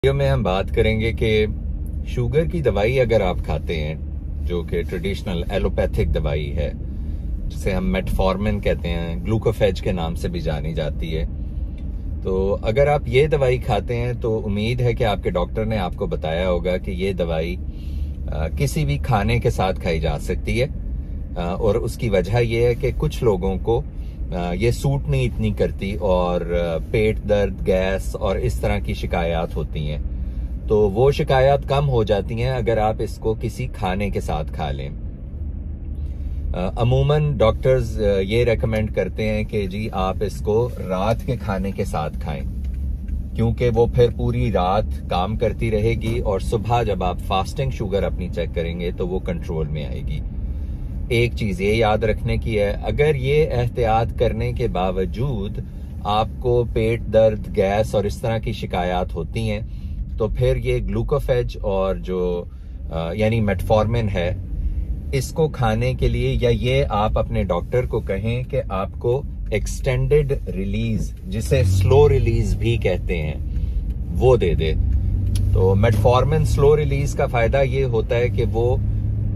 Video में हम बात करेंगे कि शुगर की दवाई अगर आप खाते हैं, जो कि ट्रेडिशनल एलोपैथिक दवाई है, जिसे हम मेटफॉर्मिन कहते हैं, ग्लूकोफेज के नाम से भी जानी जाती है। तो अगर आप ये दवाई खाते हैं तो उम्मीद है कि आपके डॉक्टर ने आपको बताया होगा कि ये दवाई किसी भी खाने के साथ खाई जा सकती है। और उसकी वजह यह है कि कुछ लोगों को ये सूट नहीं इतनी करती और पेट दर्द, गैस और इस तरह की शिकायत होती हैं। तो वो शिकायत कम हो जाती हैं अगर आप इसको किसी खाने के साथ खा लें। अमूमन डॉक्टर्स ये रेकमेंड करते हैं कि जी आप इसको रात के खाने के साथ खाएं, क्योंकि वो फिर पूरी रात काम करती रहेगी और सुबह जब आप फास्टिंग शुगर अपनी चेक करेंगे तो वो कंट्रोल में आएगी। एक चीज ये याद रखने की है, अगर ये एहतियात करने के बावजूद आपको पेट दर्द, गैस और इस तरह की शिकायत होती हैं तो फिर ये ग्लूकोफेज और जो यानी मेटफॉर्मिन है, इसको खाने के लिए या ये आप अपने डॉक्टर को कहें कि आपको एक्सटेंडेड रिलीज, जिसे स्लो रिलीज भी कहते हैं, वो दे दे। तो मेटफॉर्मिन स्लो रिलीज का फायदा ये होता है कि वो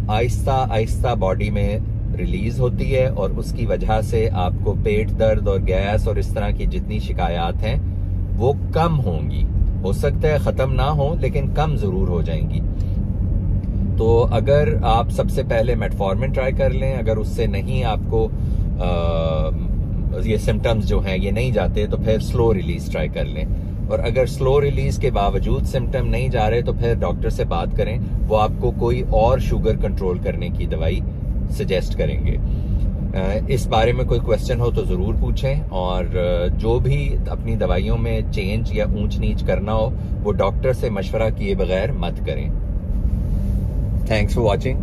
आहिस्ता आहिस्ता बॉडी में रिलीज होती है और उसकी वजह से आपको पेट दर्द और गैस और इस तरह की जितनी शिकायत हैं वो कम होंगी। हो सकता है खत्म ना हो, लेकिन कम जरूर हो जाएंगी। तो अगर आप सबसे पहले मेटफॉर्मिन ट्राई कर लें, अगर उससे नहीं आपको ये सिम्टम्स जो हैं ये नहीं जाते तो फिर स्लो रिलीज ट्राई कर लें। और अगर स्लो रिलीज के बावजूद सिम्टम नहीं जा रहे तो फिर डॉक्टर से बात करें, वो आपको कोई और शुगर कंट्रोल करने की दवाई सजेस्ट करेंगे। इस बारे में कोई क्वेश्चन हो तो जरूर पूछें, और जो भी अपनी दवाइयों में चेंज या ऊंच नीच करना हो वो डॉक्टर से मशवरा किए बगैर मत करें। Thanks for watching.